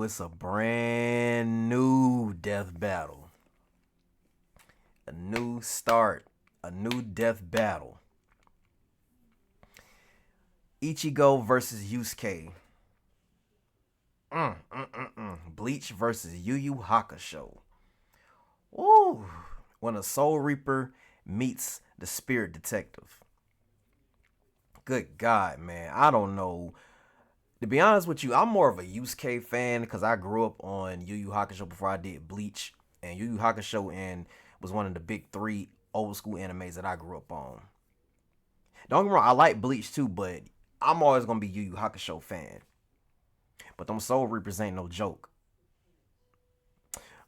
it's a brand new death battle. A new start. A new death battle. Ichigo versus Yusuke. Bleach versus Yu Hakusho. Ooh. When a Soul Reaper meets the Spirit Detective. Good God, man. I don't know. To be honest with you, I'm more of a Yusuke fan because I grew up on Yu Hakusho before I did Bleach. And Yu Hakusho was one of the big three old school animes that I grew up on. Don't get me wrong, I like Bleach too, but I'm always going to be Yu Hakusho fan. But them Soul Reapers ain't no joke.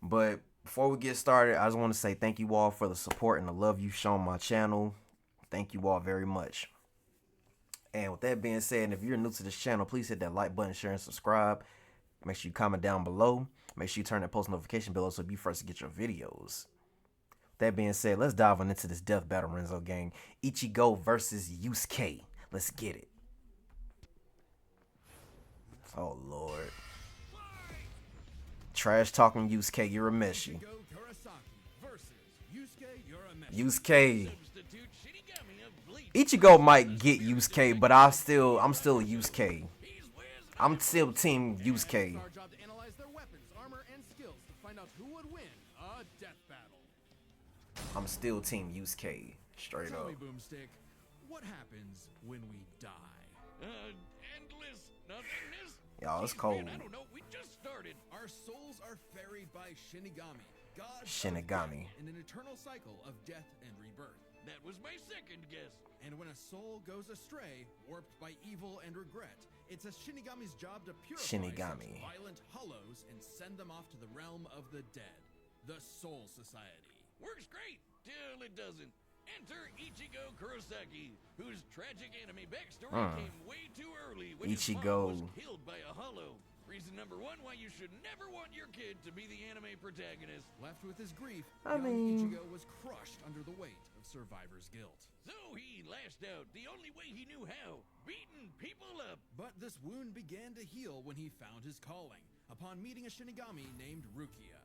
But before we get started, I just want to say thank you all for the support and the love you've shown my channel. Thank you all very much. And with that being said, if you're new to this channel, please hit that like button, share, and subscribe. Make sure you comment down below. Make sure you turn that post notification bell so you'll be first to get your videos. With that being said, let's dive on into this death battle, Renzo gang. Ichigo versus Yusuke. Let's get it. Oh, Lord. Trash talking Yusuke Urameshi. Yusuke. Ichigo might get Yusuke, but I'm still Yusuke. I'm still team Yusuke. I'm still team Yusuke. Straight up. What happens when we die? Endless nothingness? Y'all, it's cold. Man, I don't know. We just started. Our souls are ferried by Shinigami. God Shinigami. In an eternal cycle of death and rebirth. That was my second guess. And when a soul goes astray, warped by evil and regret, it's a Shinigami's job to purify such violent hollows and send them off to the realm of the dead. The Soul Society. Works great, till it doesn't. Enter Ichigo Kurosaki, whose tragic anime backstory came way too early when his mom was killed by a hollow. Reason number one why you should never want your kid to be the anime protagonist. Left with his grief, Ichigo was crushed under the weight of survivor's guilt. So he lashed out the only way he knew how, beating people up. But this wound began to heal when he found his calling, upon meeting a Shinigami named Rukia.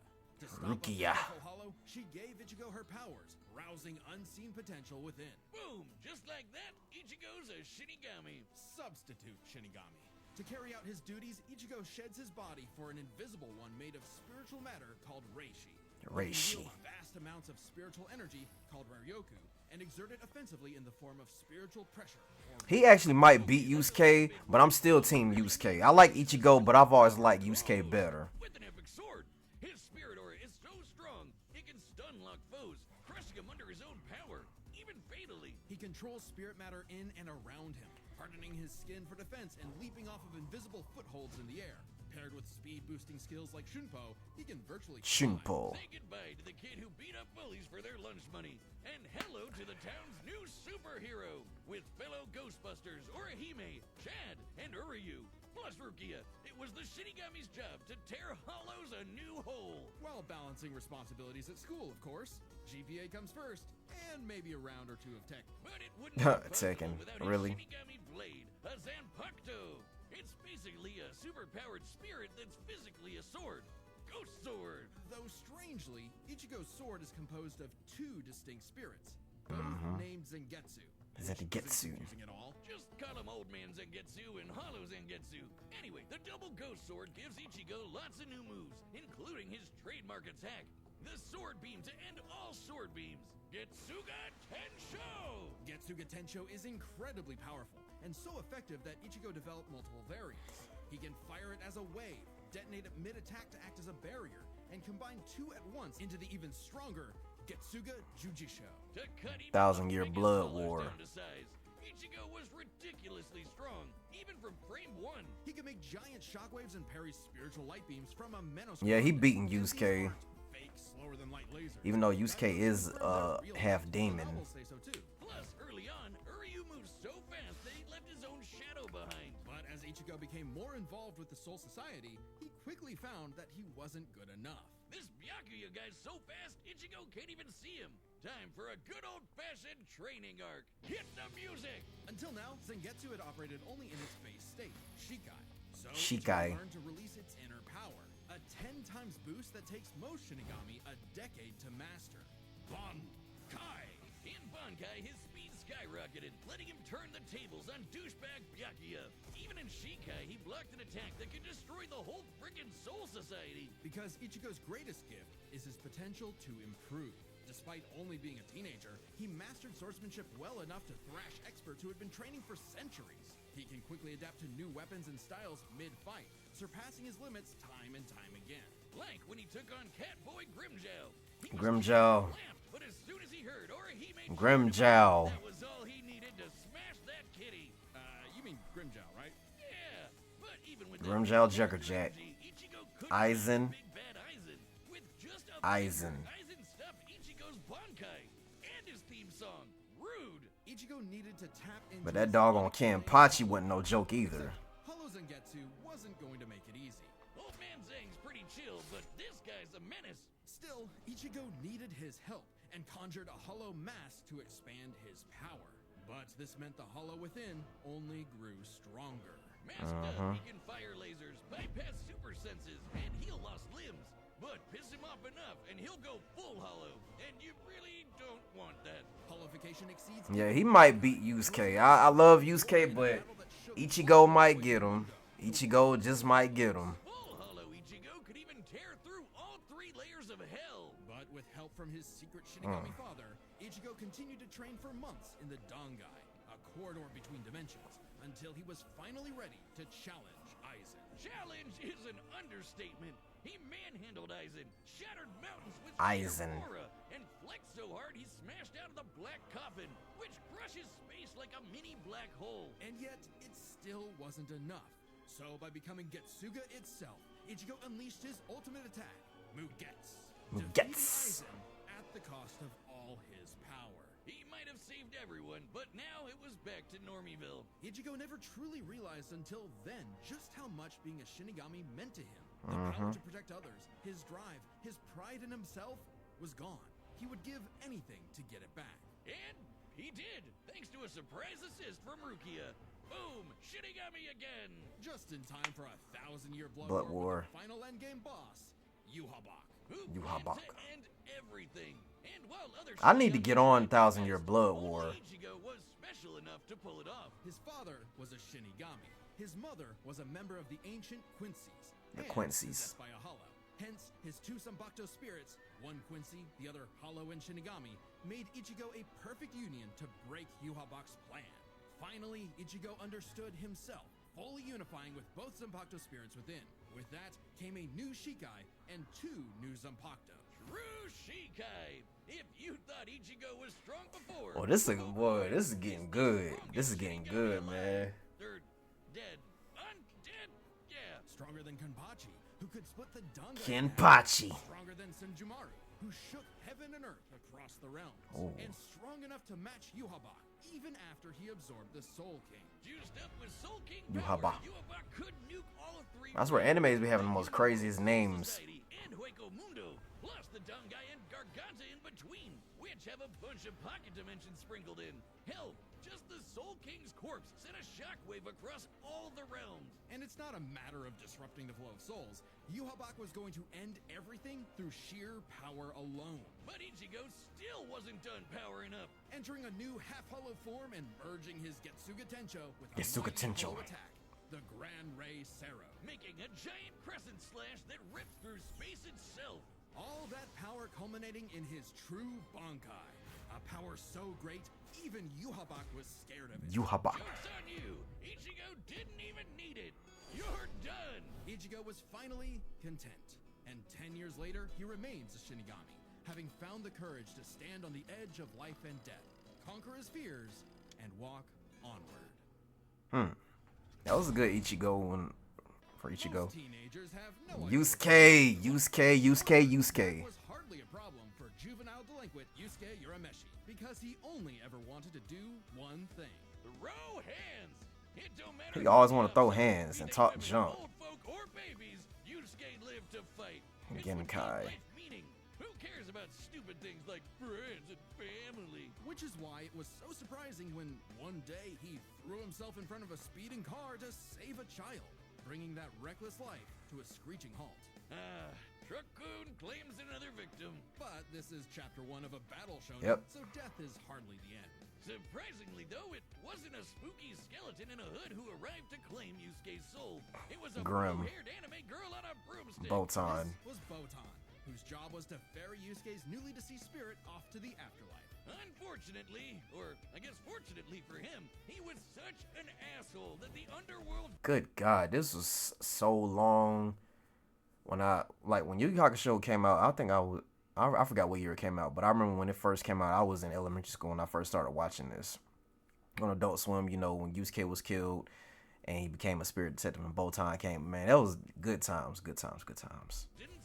To stop a hollow, she gave Ichigo her powers, rousing unseen potential within. Boom! Just like that, Ichigo's a Shinigami. Substitute Shinigami. To carry out his duties, Ichigo sheds his body for an invisible one made of spiritual matter called Reishi. Reishi. Vast amounts of spiritual energy called Ryoku, and exert it offensively in the form of spiritual pressure. He actually might beat Yusuke, but I'm still team Yusuke. I like Ichigo, but I've always liked Yusuke better. With an epic sword, his spirit aura is so strong, it can stun lock foes, crushing him under his own power, even fatally. He controls spirit matter in and around him, hardening his skin for defense and leaping off of invisible footholds in the air. Paired with speed-boosting skills like Shunpo, he can virtually say goodbye to the kid who beat up bullies for their lunch money, and hello to the town's new superhero, with fellow Ghostbusters, Orihime, Chad, and Uryu. Plus Rukia, it was the Shinigami's job to tear hollows a new hole. While balancing responsibilities at school, of course. GPA comes first, and maybe a round or two of tech. But it wouldn't be possible without his Shinigami blade, a Zanpakuto. It's basically a super-powered spirit that's physically a sword. Ghost Sword! Though strangely, Ichigo's sword is composed of two distinct spirits, both named Zangetsu. Zangetsu. At all. Just call him Old Man Zangetsu and Hollow Zangetsu. Anyway, the double Ghost Sword gives Ichigo lots of new moves, including his trademark attack, the Sword Beam to end all sword beams. Getsuga Tensho! Getsuga Tensho is incredibly powerful, and so effective that Ichigo developed multiple variants. He can fire it as a wave, detonate it mid-attack to act as a barrier, and combine two at once into the even stronger Getsuga Jujisho. To cut Thousand-Year Blood War. Ichigo was ridiculously strong, even from frame 1. He could make giant shockwaves and parry spiritual light beams from a Menos. Yeah, he beating Yusuke. Even though Yusuke is half demon. Plus, early on, Uryu moves so fast that he left his own shadow behind. But as Ichigo became more involved with the Soul Society, he quickly found that he wasn't good enough. This Byakuya guy's so fast, Ichigo can't even see him. Time for a good old-fashioned training arc. Hit the music! Until now, Zangetsu had operated only in its base state, Shikai. So Ichigo learned to release its inner power. times boost that takes most Shinigami a decade to master. Bankai! In Bankai, his speed skyrocketed, letting him turn the tables on douchebag Byakuya. Even in Shikai, he blocked an attack that could destroy the whole frickin' Soul Society. Because Ichigo's greatest gift is his potential to improve. Despite only being a teenager, he mastered swordsmanship well enough to thrash experts who had been training for centuries. He can quickly adapt to new weapons and styles mid-fight, surpassing his limits time and time again. Like when he took on Catboy Grimjow. Grimjow. But as soon as he heard Orihime, Grimjow. that was all he needed to smash that kitty. You mean Grimjow, right? Yeah, but even with Grimjow Juggerjack. Aizen. Big bad Aizen. With just a Aizen. Aizen stopped Ichigo's Bankai and his theme song, Rude. Ichigo needed to tap into But that dog on Kenpachi wasn't no joke either. Hollow Zangetsu wasn't going to make it easy. Old man Zang's pretty chill, but this guy's a menace. Still, Ichigo needed his help and conjured a hollow mass to expand his power. But this meant the hollow within only grew stronger. Masked up, he can fire lasers, bypass super senses, and heal lost limbs. But piss him off enough, and he'll go full hollow. And you really don't want that. Hollowification exceeds... Yeah, he might beat Yusuke. I love Yusuke, but Ichigo might get him. Ichigo just might get him. Full hollow Ichigo could even tear through all 3 layers of hell. But with help from his secret Shinigami father, Ichigo continued to train for months in the Dangai, a corridor between dimensions, until he was finally ready to challenge Aizen. Challenge is an understatement. He manhandled Aizen, shattered mountains with Aizen. sheer aura, and flexed so hard he smashed out of the black coffin, which crushes space like a mini black hole. And yet, it still wasn't enough. So by becoming Getsuga itself, Ichigo unleashed his ultimate attack, Mugetsu. Mugetsu. Aizen at the cost of all his power. He might have saved everyone, but now it was back to Normieville. Ichigo never truly realized until then just how much being a Shinigami meant to him. The power to protect others, his drive, his pride in himself was gone. He would give anything to get it back. And he did, thanks to a surprise assist from Rukia. Boom! Shinigami again! Just in time for a 1,000-year blood war with the final endgame boss, Yuhabak. Who planned to end everything. And while other I need to get on Shinigamis 1,000-Year Blood War. Ichigo was special enough to pull it off. His father was a Shinigami. His mother was a member of the ancient Quincy's. The and Quincy's. possessed by a hollow. Hence, his 2 Zanpakuto spirits, one Quincy, the other Hollow and Shinigami, made Ichigo a perfect union to break Yuhabak's plan. Finally, Ichigo understood himself, fully unifying with both Zanpakuto spirits within. With that came a new Shikai and 2 new Zanpakuto. True Shikai! If you thought Ichigo was strong before... Oh, this is getting good. This is getting good, man. They're dead. Undead? Yeah. Stronger than Kenpachi, who could split the Dangai. Kenpachi. Stronger than Senjumaru, who shook heaven and earth across the realms. Oh. And strong enough to match Yuhabak, even after he absorbed the Soul King. Juiced up with Soul King power, Yuhabak. Yuhabak could nuke all of 3 That's where animes be having the most craziest names. and Hueco Mundo, plus the Dangai and Garganta in between, which have a bunch of pocket dimensions sprinkled in. Hell, just the Soul King's corpse sent a shockwave across all the realms. And it's not a matter of disrupting the flow of souls. Yuhabak was going to end everything through sheer power alone. But Ichigo still wasn't done powering up, entering a new half-hollow form and merging his Getsuga Tencho with a Getsuga mighty Tencho. hollow attack, the Gran Ray Sero, making a giant crescent slash that ripped through space itself. All that power culminating in his true Bankai. A power so great, even Yuhabak was scared of it. Yuhabak. Joke's on you! Ichigo didn't even need it! You're done! Ichigo was finally content. And 10 years later, he remains a Shinigami, having found the courage to stand on the edge of life and death, conquer his fears, and walk onward. That was a good Ichigo one for Ichigo. Most teenagers have no idea Yusuke. was hardly a problem for juvenile delinquent Yusuke Urameshi, because he only ever wanted to do one thing: throw hands. It don't matter. He always wanna how throw tough, hands and be they talk women, junk. Old folk or babies, Yusuke lived to fight. It's Genkai. what gave life meaning. Who cares about stupid things like friends and family? Which is why it was so surprising when one day he threw himself in front of a speeding car to save a child. bringing that reckless life to a screeching halt. Truck-kun claims another victim. But this is chapter 1 of a battle shonen, Yep. so death is hardly the end. Surprisingly, though, it wasn't a spooky skeleton in a hood who arrived to claim Yusuke's soul. It was a Grim. blue-haired anime girl on a broomstick. Botan. This was Botan, whose job was to ferry Yusuke's newly deceased spirit off to the afterlife. Unfortunately, or I guess fortunately for him, he was such an asshole that the underworld... Good God, this was so long. When Yu Hakusho came out, I forgot what year it came out, but I remember when it first came out, I was in elementary school when I first started watching this. On Adult Swim, you know, when Yusuke was killed and he became a spirit detective and Botan came, man, that was good times. Didn't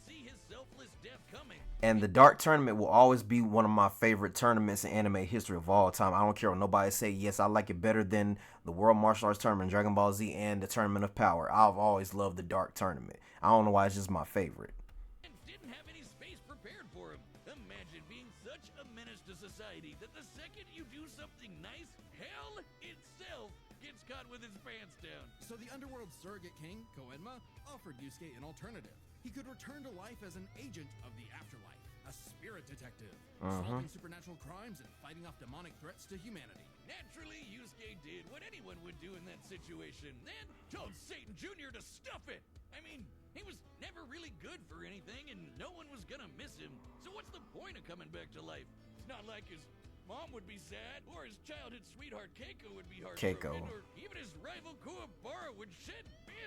see his selfless death coming. And the Dark Tournament will always be one of my favorite tournaments in anime history of all time. I don't care what nobody say. Yes, I like it better than the World Martial Arts Tournament, Dragon Ball Z, and the Tournament of Power. I've always loved the Dark Tournament. I don't know why, it's just my favorite. And didn't have any space prepared for him. Imagine being such a menace to society that the second you do something nice, hell itself gets caught with its pants down. So the underworld surrogate king, Koenma, offered Yusuke an alternative. He could return to life as an agent of the afterlife, a spirit detective, solving supernatural crimes and fighting off demonic threats to humanity. Naturally, Yusuke did what anyone would do in that situation, then told Satan Jr. to stuff it. I mean, he was never really good for anything and no one was gonna miss him. So what's the point of coming back to life? It's not like his mom would be sad, or his childhood sweetheart Keiko would be heartbroken, or even his rival Kuwabara would shed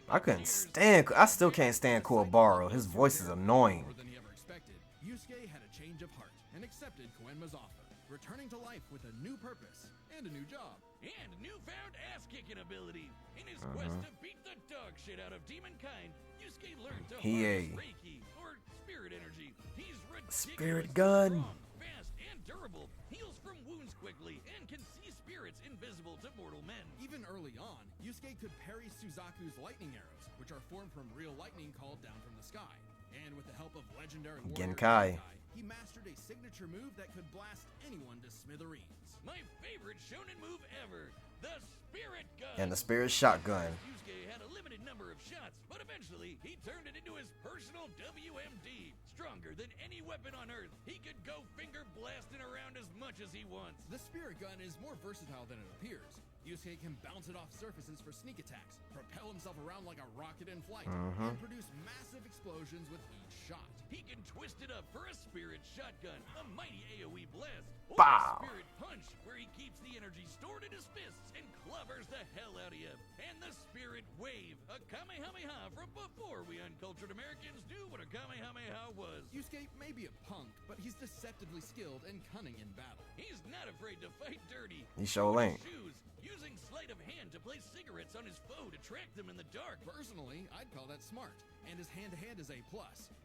I still can't stand Kuwabara. His voice is annoying. More than he ever expected, Yusuke had a change of heart and accepted Koenma's offer, returning to life with a new purpose and a new job. And newfound ass-kicking ability. In his quest to beat the dog shit out of demonkind, Yusuke learned to harness Reiki, or spirit energy. He's Spirit gun. Strong, fast, and durable. Heals from wounds quickly, and can see spirits invisible to mortal men. Even early on, Yusuke could parry Suzaku's lightning arrows, which are formed from real lightning called down from the sky. And with the help of legendary warrior Genkai, he mastered a signature move that could blast anyone to smithereens. My favorite shonen move ever, the Spirit Gun. and the Spirit Shotgun. Yusuke had a limited number of shots, but eventually he turned it into his personal WMD. Stronger than any weapon on Earth, he could go finger blasting around as much as he wants. The Spirit Gun is more versatile than it appears. Yusuke can bounce it off surfaces for sneak attacks, propel himself around like a rocket in flight, and produce massive explosions with each shot. He can twist it up for a Spirit Shotgun, a mighty AoE blast, or Bow. a Spirit Punch, where he keeps the energy stored in his fists and clovers the hell out of you. And the Spirit Wave, a Kamehameha from before we uncultured Americans knew what a Kamehameha was. Yusuke may be a punk, but he's deceptively skilled and cunning in battle. He's not afraid to fight dirty. He sure ain't. Shoes, using sleight of hand to place cigarettes on his foe to track them in the dark. Personally, I'd call that smart. And his hand-to-hand is A+.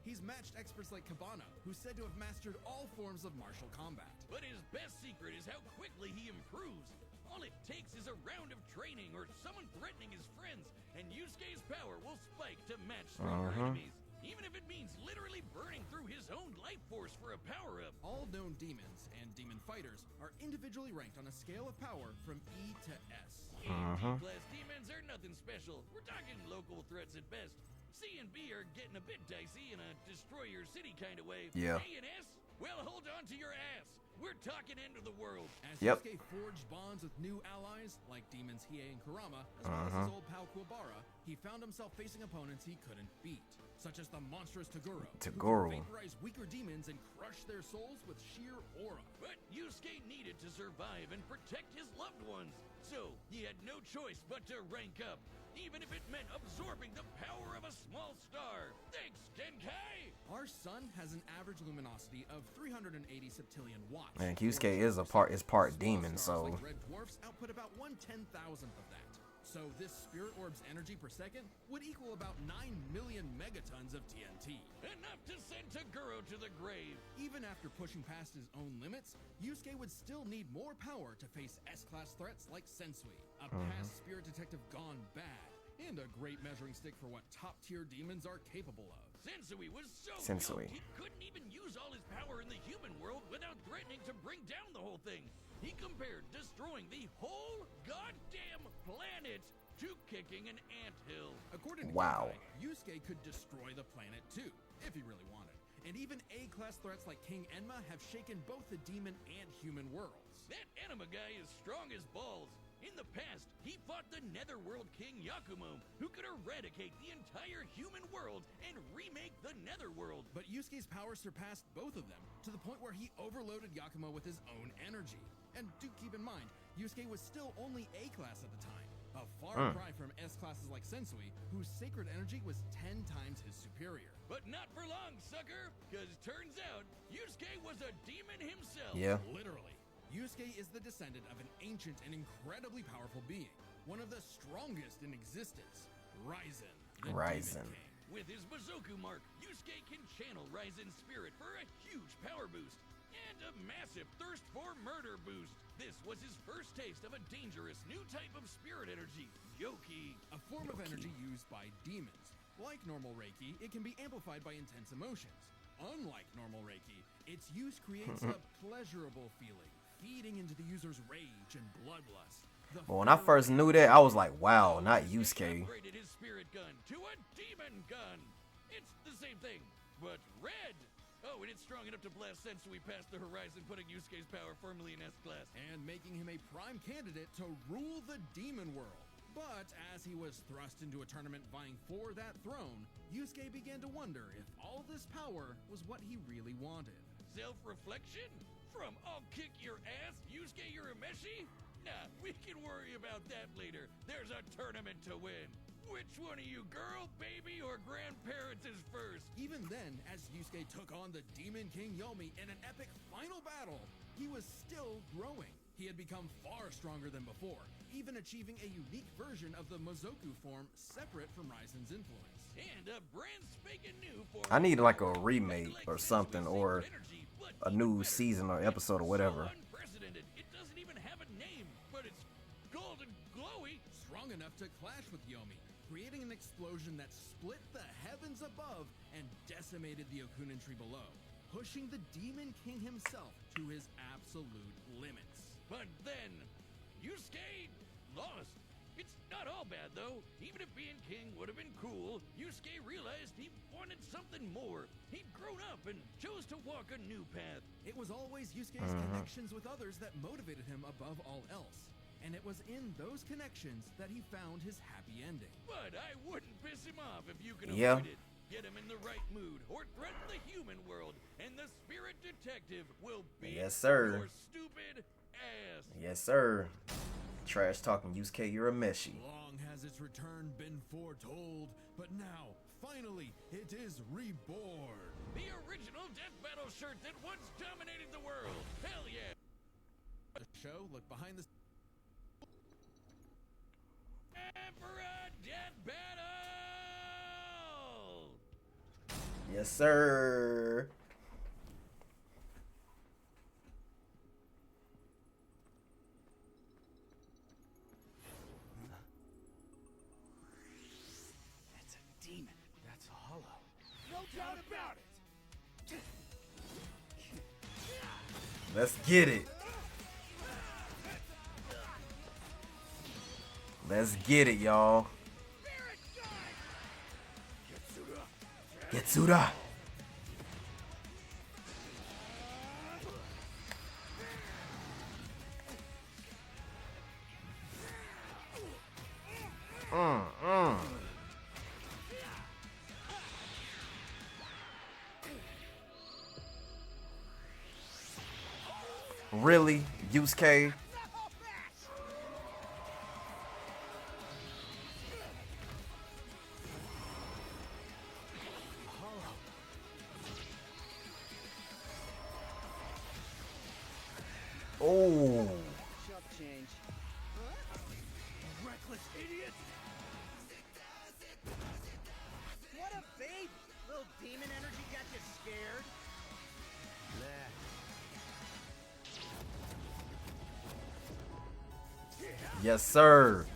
He's matched experts like Cabana, who's said to have mastered all forms of martial combat. But his best secret is how quickly he improves. All it takes is a round of training or someone threatening his friends, and Yusuke's power will spike to match stronger enemies. Even if it means literally burning through his own life force for a power-up. All known demons and demon fighters are individually ranked on a scale of power from E to S. D-class demons are nothing special. We're talking local threats at best. C and B are getting a bit dicey in a destroy your city kind of way. Yeah. A and S? Well, hold on to your ass. We're talking end of the world. As Yusuke forged bonds with new allies, like demons Hiei and Kurama, as well as his old pal Kuwabara, he found himself facing opponents he couldn't beat, such as the monstrous Toguro, who could vaporize weaker demons and crush their souls with sheer aura. But Yusuke needed to survive and protect his loved ones, so he had no choice but to rank up, even if it meant absorbing the power of a small star. Thanks, Genkai! Our sun has an average luminosity of 380 septillion watts. And Yusuke is part demon, so like red dwarfs output about 1/10,000th of that. So this spirit orb's energy per second would equal about 9 million megatons of TNT. Enough to send Toguro to the grave. Even after pushing past his own limits, Yusuke would still need more power to face S-class threats like Sensui, a past spirit detective gone bad, and a great measuring stick for what top-tier demons are capable of. Sensui was so Sensui. young, he couldn't even use all his power in the human world without threatening to bring down the whole thing. He compared destroying the whole goddamn planet to kicking an anthill. According to Wow. Bankai, Yusuke could destroy the planet too, if he really wanted. And even A-class threats like King Enma have shaken both the demon and human worlds. That Enema guy is strong as balls. In the past, he fought the Netherworld King Yakumo, who could eradicate the entire human world and remake the Netherworld. But Yusuke's power surpassed both of them, to the point where he overloaded Yakumo with his own energy. And do keep in mind, Yusuke was still only A-class at the time, a far cry from S-classes like Sensui, whose sacred energy was 10 times his superior. But not for long, sucker, because turns out, Yusuke was a demon himself. Yeah. Literally. Yusuke is the descendant of an ancient and incredibly powerful being, one of the strongest in existence, Raizen, the Raizen. Demon King. With his Bazoku mark, Yusuke can channel Raizen's spirit for a huge power boost and a massive thirst for murder boost. This was his first taste of a dangerous new type of spirit energy, Yoki. A form of energy used by demons. Like normal Reiki, it can be amplified by intense emotions. Unlike normal Reiki, its use creates a pleasurable feeling, feeding into the user's rage and bloodlust. But when I first knew that, I was like, wow, not Yusuke. Upgraded his spirit gun to a demon gun. It's the same thing, but red. Oh, and it's strong enough to blast Sensui past the horizon, putting Yusuke's power firmly in S-class. And making him a prime candidate to rule the demon world. But as he was thrust into a tournament vying for that throne, Yusuke began to wonder if all this power was what he really wanted. Self-reflection? From I'll kick your ass, Yusuke Urameshi? Nah, we can worry about that later. There's a tournament to win. Which one of you, girl, baby, or grandparents is first? Even then, as Yusuke took on the Demon King Yomi in an epic final battle, he was still growing. He had become far stronger than before, even achieving a unique version of the Mozoku form separate from Raizen's influence. And a brand spanking new form. I need like a remake or something, or a new season or episode or whatever. Unprecedented. It doesn't even have a name, but it's golden glowy. Strong enough to clash with Yomi, creating an explosion that split the heavens above and decimated the Okunin tree below, pushing the Demon King himself to his absolute limits. But then, Yusuke lost. It's not all bad, though. Even if being king would have been cool, Yusuke realized he wanted something more. He'd grown up and chose to walk a new path. It was always Yusuke's connections with others that motivated him above all else. And it was in those connections that he found his happy ending. But I wouldn't piss him off if you can Yeah. avoid it. Get him in the right mood, or threaten the human world, and the spirit detective will beat Yes, sir. your stupid ass. Yes, sir. Trash talking Yusuke Urameshi. Long has its return been foretold, but now, finally, it is reborn. The original Death Battle shirt that once dominated the world. Hell yeah. The show, look behind the... Emperor Death Battle! Yes, sir. That's a demon. That's Hollow. No doubt about it. Let's get it. Let's get it, y'all. Getsuda. Really, Yusuke? Oh, Chop change. Reckless idiot! What a baby! Little demon energy got you scared? yes, sir.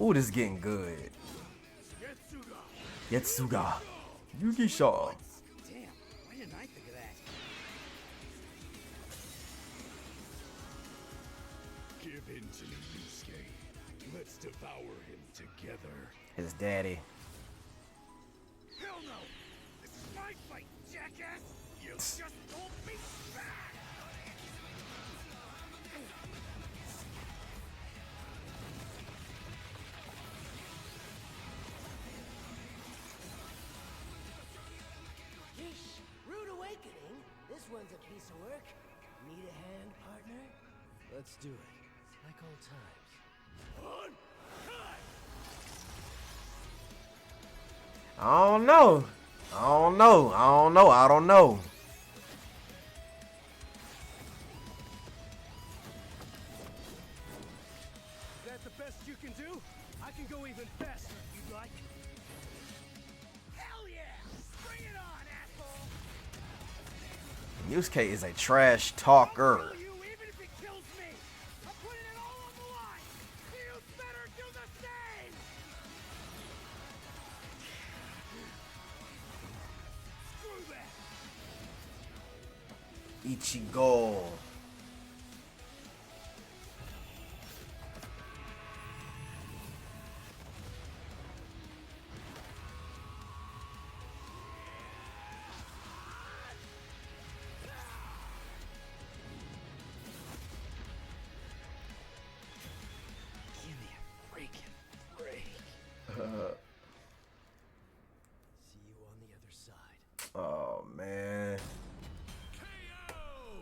Ooh, this is getting good. Getsuga. Yugi-sha. Damn, why didn't I think of that? Give in to me, Yusuke. Let's devour him together. His daddy. Hell no! This is my fight, jackass! You just told me back! Yeesh, rude awakening. This one's a piece of work. Need a hand, partner? Let's do it. Like old times. On time! I don't know. I don't know. I don't know. I don't know. Is that the best you can do? I can go even faster if you'd like. Hell yeah! Bring it on, asshole! Yusuke is a trash talker. I'll kill you even if it kills me! I'm putting it all on the line! You better do the same! Screw that! Ichigo. Give me a freaking break. See you on the other side. Oh man. KO!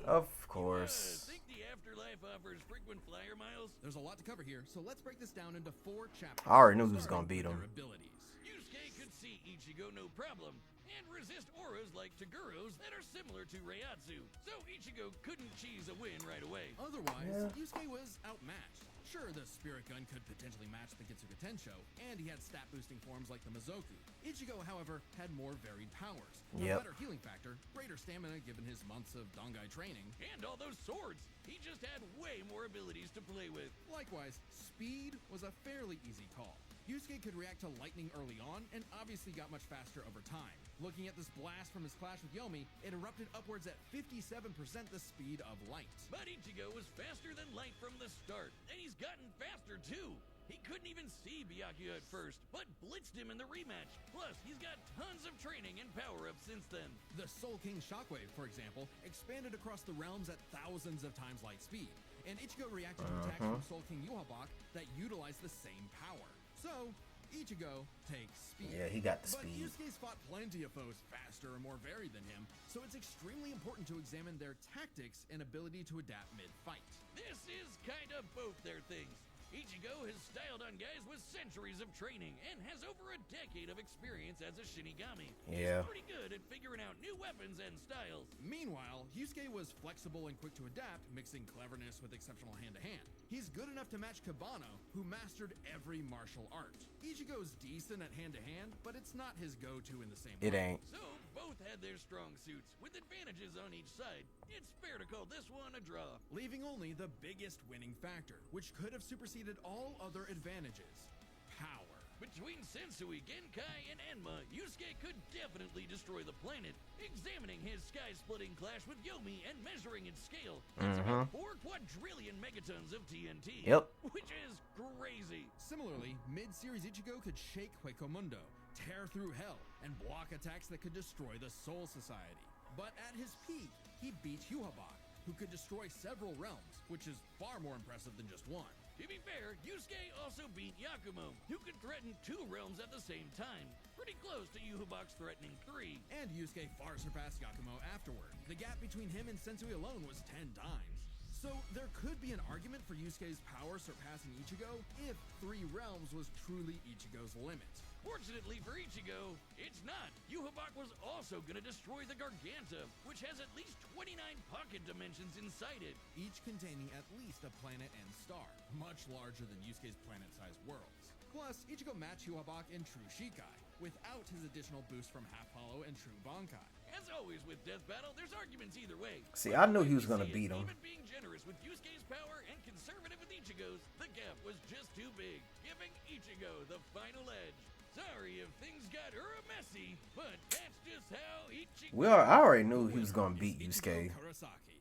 Of course. Think the afterlife offers frequent flyer miles? There's a lot to cover here, so let's break this down into 4 chapters. I already knew he was starting gonna beat with him. their abilities. Yusuke could see Ichigo no problem, and resist auras like Taguro's that are similar to Reiatsu, so Ichigo couldn't cheese a win right away. Otherwise, Yusuke was outmatched. Sure, the Spirit Gun could potentially match the Getsuga Tensho, and he had stat-boosting forms like the Mizoku. Ichigo, however, had more varied powers. A Yep. better healing factor, greater stamina given his months of Dangai training. And all those swords, he just had way more abilities to play with. Likewise, speed was a fairly easy call. Yusuke could react to lightning early on, and obviously got much faster over time. Looking at this blast from his clash with Yomi, it erupted upwards at 57% the speed of light. But Ichigo was faster than light from the start, and he's gotten faster too. He couldn't even see Byakuya at first, but blitzed him in the rematch. Plus, he's got tons of training and power-ups since then. The Soul King Shockwave, for example, expanded across the realms at thousands of times light speed, and Ichigo reacted to attacks from Soul King Yuhabak that utilized the same power. So, Ichigo takes speed. Yeah, he got the But speed. Yusuke's fought plenty of foes faster and more varied than him, so it's extremely important to examine their tactics and ability to adapt mid-fight. This is kind of both their things. Ichigo has styled on guys with centuries of training and has over a decade of experience as a Shinigami. Yeah. He's pretty good at figuring out new weapons and styles. Meanwhile, Yusuke was flexible and quick to adapt, mixing cleverness with exceptional hand-to-hand. He's good enough to match Kabano, who mastered every martial art. Ichigo's decent at hand-to-hand, but it's not his go-to in the same It way. ain't. So, both had their strong suits, with advantages on each side. It's fair to call this one a draw. Leaving only the biggest winning factor, which could have superseded all other advantages: power. Between Sensui, Genkai, and Enma, Yusuke could definitely destroy the planet. Examining his sky-splitting clash with Yomi and measuring its scale, it's about 4 quadrillion megatons of TNT. Yep. Which is crazy. Similarly, mid-series Ichigo could shake Huecomundo, tear through hell, and block attacks that could destroy the Soul Society. But at his peak, he beat Yuhabak, who could destroy several realms, which is far more impressive than just one. To be fair, Yusuke also beat Yakumo, who could threaten 2 realms at the same time. Pretty close to Yuhabak's threatening 3. And Yusuke far surpassed Yakumo afterward. The gap between him and Sensui alone was 10 times. So there could be an argument for Yusuke's power surpassing Ichigo if 3 realms was truly Ichigo's limit. Fortunately for Ichigo, it's not. Yuhabak was also going to destroy the Garganta, which has at least 29 pocket dimensions inside it. Each containing at least a planet and star, much larger than Yusuke's planet-sized worlds. Plus, Ichigo matched Yuhabak in True Shikai, without his additional boost from Half Hollow and True Bankai. As always with Death Battle, there's arguments either way. See, I knew he was gonna beat him. Even being generous with Yusuke's power and conservative with Ichigo's, the gap was just too big, giving Ichigo the final edge. Sorry if things got messy, but that's just how Ichigo... I already knew he was gonna beat Yusuke. Ichigo Kurosaki.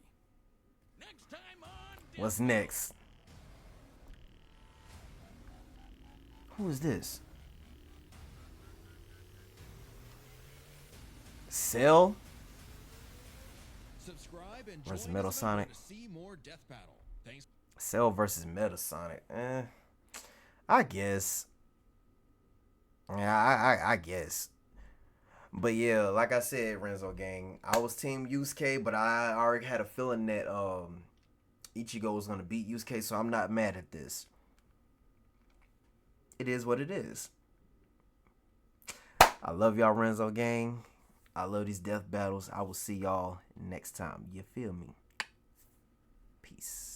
Next time on... What's next? Who is this? Cell? Subscribe and Versus join Metal us member Sonic. to see more Death Battle. Thanks. Cell versus Metasonic. I guess. Yeah, I guess. But yeah, like I said, Renzo gang, I was team Yusuke, but I already had a feeling that Ichigo was gonna beat Yusuke, so I'm not mad at this. It is what it is. I love y'all, Renzo gang. I love these death battles. I will see y'all next time. You feel me? Peace.